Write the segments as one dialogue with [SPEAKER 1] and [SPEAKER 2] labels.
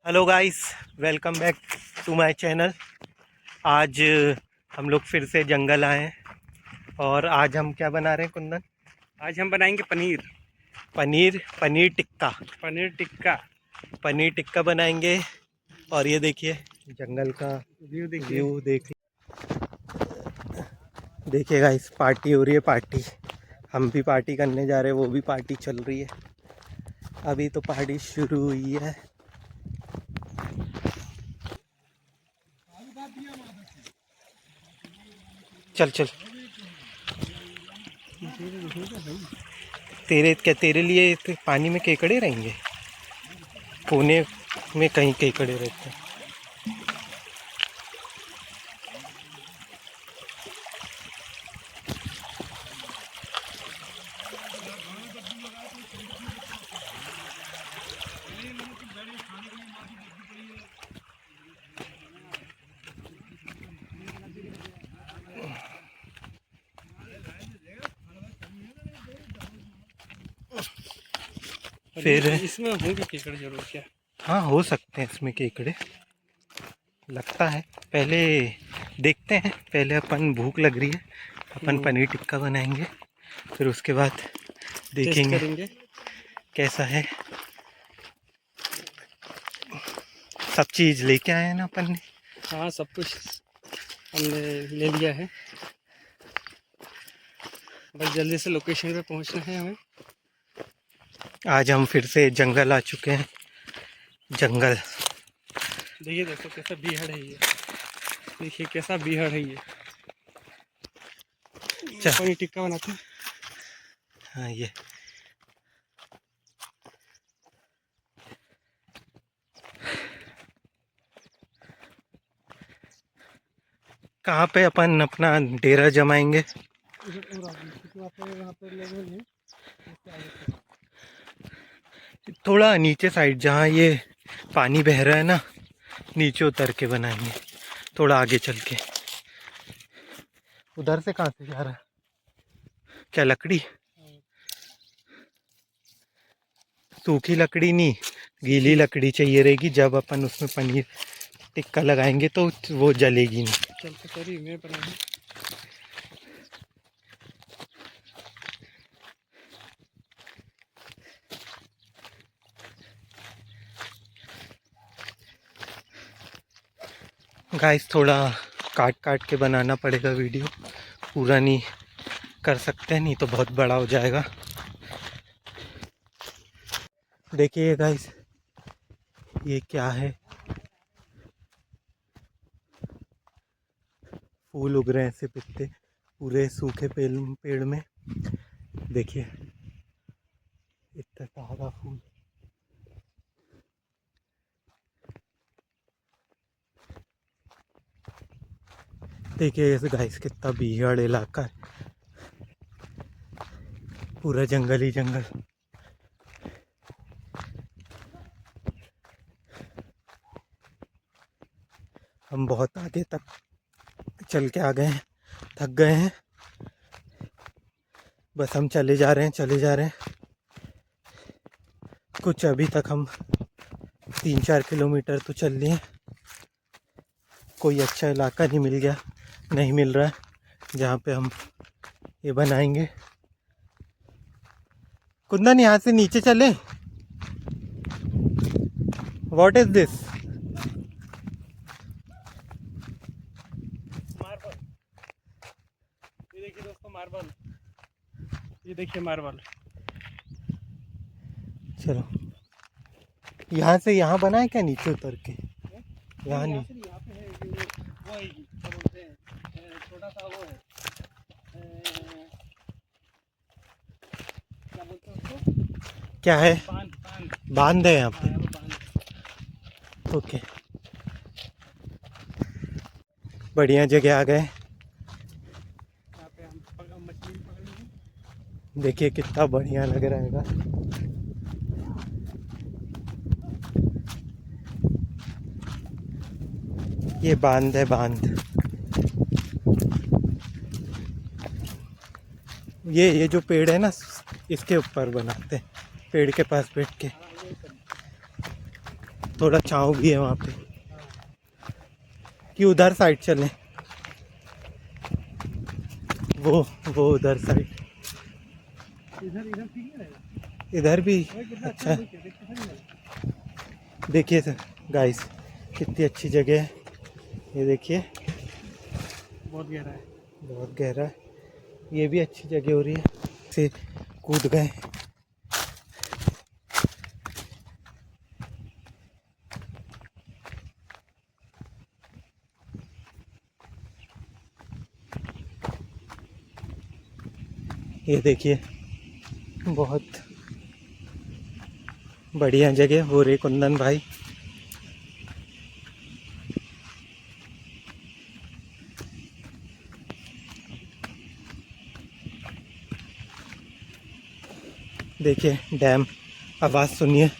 [SPEAKER 1] Hello guys, welcome back to my channel. आज हम लोग फिर से जंगल आए हैं और आज हम क्या बना रहे हैं कुंदन?
[SPEAKER 2] आज हम बनाएंगे पनीर
[SPEAKER 1] पनीर पनीर टिक्का।
[SPEAKER 2] पनीर टिक्का।
[SPEAKER 1] पनीर टिक्का बनाएंगे। और ये देखिए जंगल का
[SPEAKER 2] व्यू देखिए।
[SPEAKER 1] व्यू देखिए गाइस, पार्टी हो रही है पार्टी। हम भी पार्टी करने जा रहे हैं, वो भी पार्टी चल रही है। अभी तो पार्टी शुरू हुई है। चल चल, तेरे लिए पानी में केकड़े रहेंगे। कोने में कहीं केकड़े रहते हैं। फिर
[SPEAKER 2] इसमें होंगे केकड़े जरूर क्या?
[SPEAKER 1] हाँ, हो सकते हैं इसमें केकड़े, लगता है। पहले देखते हैं, पहले अपन भूख लग रही है, अपन पनीर टिक्का बनाएंगे, फिर उसके बाद
[SPEAKER 2] टेस्ट
[SPEAKER 1] देखेंगे
[SPEAKER 2] करेंगे
[SPEAKER 1] कैसा है। सब चीज़ लेके आए हैं ना अपन ने।
[SPEAKER 2] हाँ, सब कुछ हमने ले लिया है, बस जल्दी से लोकेशन पे पहुंचना है हमें।
[SPEAKER 1] आज हम फिर से जंगल आ चुके हैं। जंगल
[SPEAKER 2] देखिए, दोस्तों कैसा बीहड़ है ये। देखिए कैसा बीहड़ है ये।
[SPEAKER 1] चल।
[SPEAKER 2] पनीर टिक्का बनाते हैं।
[SPEAKER 1] हाँ, ये कहाँ पे अपन अपना डेरा जमाएंगे? थोड़ा नीचे साइड, जहाँ ये पानी बह रहा है ना, नीचे उतर के बनाएंगे। थोड़ा आगे चल के। उधर से कहाँ से जा रहा है? क्या लकड़ी? सूखी लकड़ी नहीं, गीली लकड़ी चाहिए रहेगी। जब अपन उसमें पनीर टिक्का लगाएंगे तो वो जलेगी नहीं।
[SPEAKER 2] चल तो सॉरी, मैं बनाऊँ।
[SPEAKER 1] गाइस, थोड़ा काट काट के बनाना पड़ेगा वीडियो, पूरा नहीं कर सकते, नहीं तो बहुत बड़ा हो जाएगा। देखिए गाइस, ये क्या है? फूल उग रहे हैं ऐसे पत्ते पूरे सूखे पेड़ में। देखिए इतना सारा फूल। देखिए ऐसे गाइस, कितना भीड़ इलाका है, पूरा जंगल ही जंगल। हम बहुत आगे तक चल के आ गए हैं, थक गए हैं, बस हम चले जा रहे हैं। कुछ अभी तक हम 3-4 किलोमीटर तो चल लिए। कोई अच्छा इलाका नहीं मिल रहा है जहाँ पे हम ये बनाएंगे। कुंदन, यहाँ से नीचे चले। What is this?
[SPEAKER 2] मार्बल। ये देखिए दोस्तों, मार्बल। ये देखिए मार्बल।
[SPEAKER 1] चलो, यहाँ से यहाँ बना है क्या, नीचे उतर के? यहाँ नहीं,
[SPEAKER 2] यहाँ पे है वो है, क्या बोलते हैं, छोटा सा वो है, क्या बोलते हैं उसको,
[SPEAKER 1] क्या है?
[SPEAKER 2] बांध।
[SPEAKER 1] बांध है यहाँ
[SPEAKER 2] हाँ,
[SPEAKER 1] पे।
[SPEAKER 2] वो बांध।
[SPEAKER 1] ओके, बढ़िया जगह आ गए।
[SPEAKER 2] यहाँ पे हम मछली पकड़ेंगे।
[SPEAKER 1] देखिए कितना बढ़िया लग रहा है। ये बांध है, बांध। ये जो पेड़ है ना, इसके ऊपर बनाते हैं, पेड़ के पास बैठ के। थोड़ा छाँव भी है वहाँ पे। कि उधर साइड चलें, वो उधर साइड,
[SPEAKER 2] इधर इधर ठीक है रहेगा।
[SPEAKER 1] इधर भी
[SPEAKER 2] कितना
[SPEAKER 1] अच्छा है।
[SPEAKER 2] लुक है, देख कितना नहीं लगा।
[SPEAKER 1] देखिए सर गाइस, कितनी अच्छी जगह है ये। देखिए
[SPEAKER 2] बहुत गहरा है।
[SPEAKER 1] बहुत गहरा है। ये भी अच्छी जगह हो रही है, से कूद गए। ये देखिए बहुत बढ़िया जगह हो रही कुंदन भाई। देखिए डैम, आवाज़ सुनिए।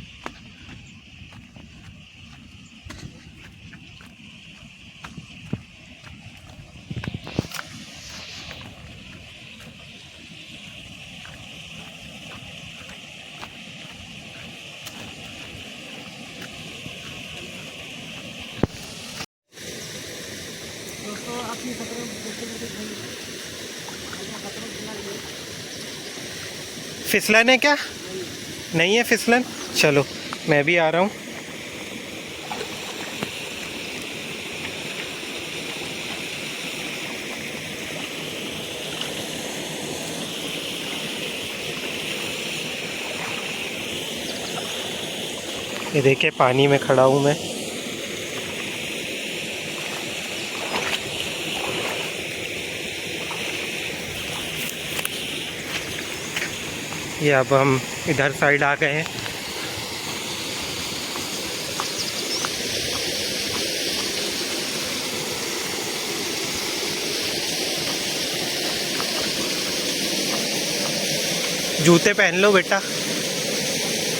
[SPEAKER 2] दोस्तों आप ये खतरे
[SPEAKER 1] फिसलन है क्या? नहीं है फिसलन। चलो मैं भी आ रहा हूँ। ये देखिए पानी में खड़ा हूँ मैं। ये अब हम इधर साइड आ गए हैं। जूते पहन लो बेटा।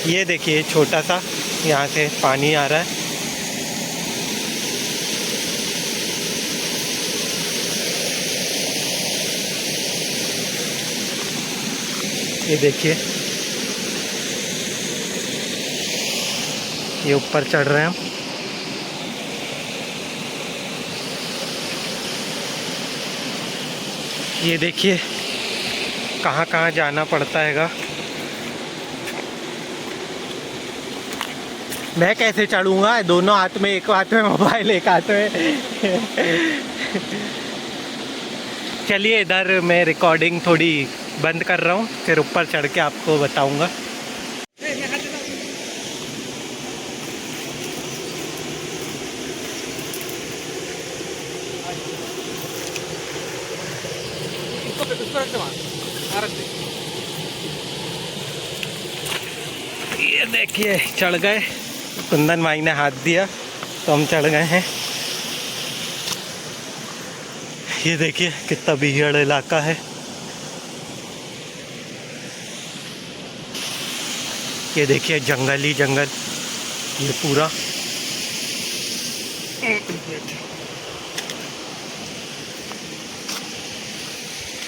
[SPEAKER 1] ये देखिए छोटा सा यहाँ से पानी आ रहा है। ये देखिए ये ऊपर चढ़ रहे हैं हम। ये देखिए कहाँ कहाँ जाना पड़ता हैगा। मैं कैसे चढ़ूँगा? दोनों हाथ में, एक हाथ में मोबाइल एक हाथ में। चलिए इधर मैं रिकॉर्डिंग थोड़ी बंद कर रहा हूँ, फिर ऊपर चढ़ के आपको बताऊँगा। ये देखिए चढ़ गए। कुंदन भाई ने हाथ दिया तो हम चढ़ गए हैं। ये देखिए कितना भीड़ इलाका है। ये देखिए जंगल ही जंगल ये पूरा।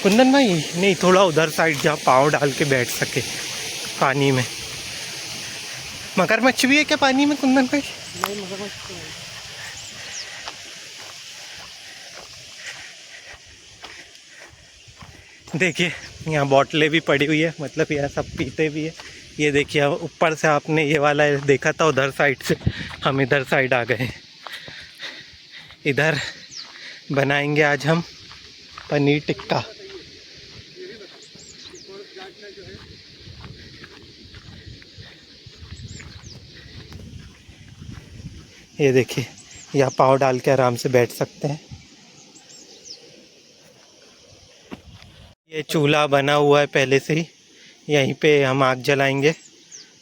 [SPEAKER 1] कुंदन भाई नहीं, थोड़ा उधर साइड जहाँ पाँव डाल के बैठ सके पानी में। मगरमच्छ भी है क्या पानी में कुंदन भाई?
[SPEAKER 2] नहीं, मगरमच्छ तो नहीं।
[SPEAKER 1] देखिए यहाँ बोतलें भी पड़ी हुई है, मतलब यहाँ सब पीते भी है। ये देखिए ऊपर से आपने ये वाला देखा था, उधर साइड से हम इधर साइड आ गए। इधर बनाएंगे आज हम पनीर टिक्का। ये देखिए यहाँ पाँव डाल के आराम से बैठ सकते हैं। ये चूल्हा बना हुआ है पहले से ही, यहीं पे हम आग जलाएंगे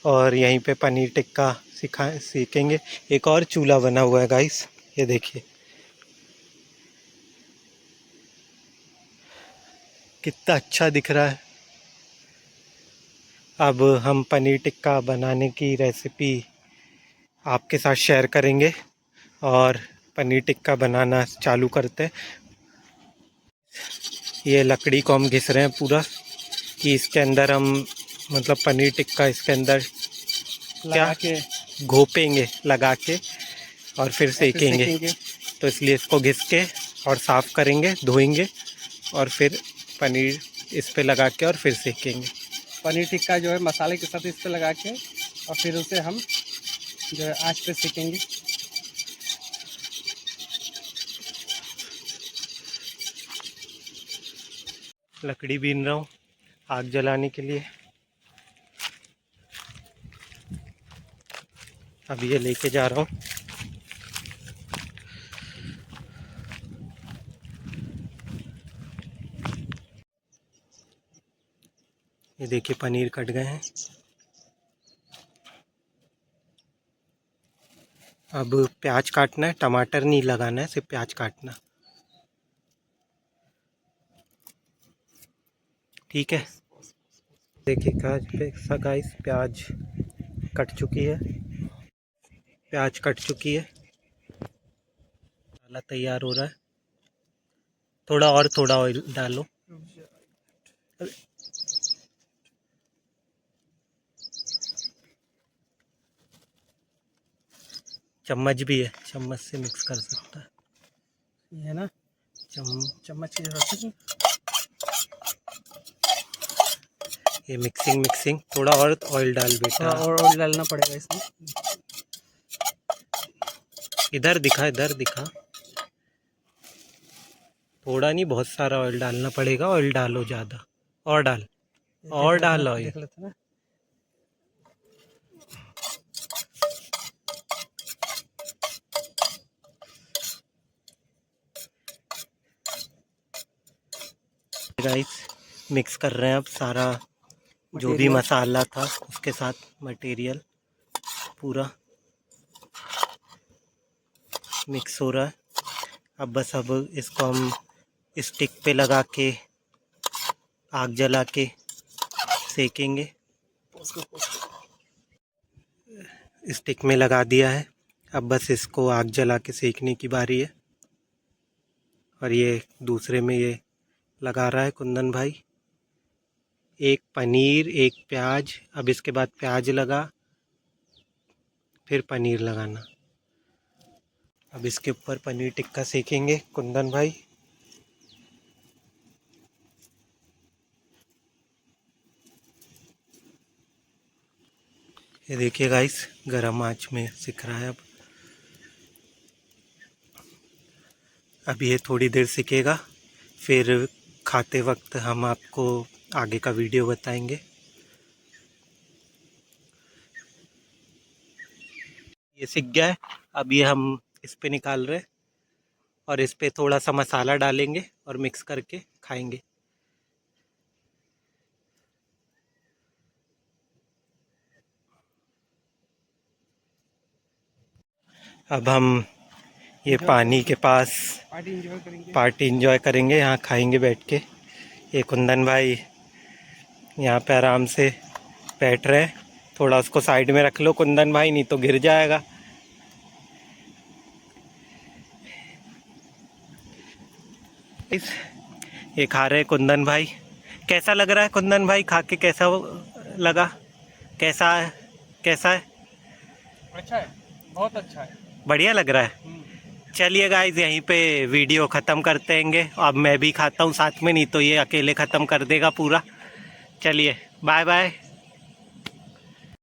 [SPEAKER 1] और यहीं पे पनीर टिक्का सीखेंगे। एक और चूल्हा बना हुआ है गाइस, ये देखिए कितना अच्छा दिख रहा है। अब हम पनीर टिक्का बनाने की रेसिपी आपके साथ शेयर करेंगे और पनीर टिक्का बनाना चालू करते हैं। ये लकड़ी को हम घिस रहे हैं पूरा, कि इसके अंदर हम मतलब पनीर टिक्का इसके अंदर क्या घोपेंगे लगा के और फिर सेकेंगे। तो इसलिए इसको घिस के और साफ़ करेंगे, धोएंगे और फिर पनीर इस पे लगा के और फिर सेकेंगे।
[SPEAKER 2] पनीर टिक्का जो है मसाले के साथ इस पे लगा के और फिर उसे हम जो है आँच पे सेकेंगे।
[SPEAKER 1] लकड़ी बीन रहा हूँ आग जलाने के लिए। अब ये लेके जा रहा हूँ। ये देखिए पनीर कट गए हैं। अब प्याज काटना है, टमाटर नहीं लगाना है, सिर्फ प्याज काटना। ठीक है, देखिए गाइस प्याज कट चुकी है, प्याज कट चुकी है, मसाला तैयार हो रहा है। थोड़ा ऑयल डालो। चम्मच भी है, चम्मच से मिक्स कर सकता है।
[SPEAKER 2] ये है ना, चम्मच की जरूरत है।
[SPEAKER 1] ये मिक्सिंग थोड़ा और ऑयल डाल बेटा,
[SPEAKER 2] और ऑयल डालना पड़ेगा इसमें।
[SPEAKER 1] इधर दिखा। थोड़ा नहीं, बहुत सारा ऑयल डालना पड़ेगा। ऑयल डालो ज़्यादा, और डाल ऑयल।
[SPEAKER 2] देख लेते ना।
[SPEAKER 1] गाइस मिक्स कर रहे हैं अब सारा जो भी मसाला था उसके साथ मटेरियल पूरा मिक्स हो रहा है। अब बस इसको हम स्टिक पे लगा के आग जला के सेकेंगे। स्टिक में लगा दिया है, अब बस इसको आग जला के सेकने की बारी है। और ये दूसरे में ये लगा रहा है कुंदन भाई, एक पनीर एक प्याज। अब इसके बाद प्याज लगा, फिर पनीर लगाना। अब इसके ऊपर पनीर टिक्का सेकेंगे कुंदन भाई। ये देखिए गाइस गरम आंच में सिक रहा है। अब ये थोड़ी देर सिकेगा, फिर खाते वक्त हम आपको आगे का वीडियो बताएंगे। ये सिक गया है, अब ये हम इस पे निकाल रहे हैं और इस पे थोड़ा सा मसाला डालेंगे और मिक्स करके खाएंगे। अब हम ये पानी के पास पार्टी एंजॉय करेंगे, यहाँ खाएंगे बैठ के। ये कुंदन भाई यहाँ पे आराम से बैठ रहे हैं। थोड़ा उसको साइड में रख लो कुंदन भाई, नहीं तो गिर जाएगा। ये खा रहे हैं कुंदन भाई। कैसा लग रहा है कुंदन भाई, खा के कैसा लगा? कैसा है?
[SPEAKER 2] अच्छा है, बहुत अच्छा है,
[SPEAKER 1] बढ़िया लग रहा है। चलिए गाइस यहीं पे वीडियो ख़त्म करते हैंगे। अब मैं भी खाता हूँ साथ में, नहीं तो ये अकेले ख़त्म कर देगा पूरा। चलिए बाय बाय।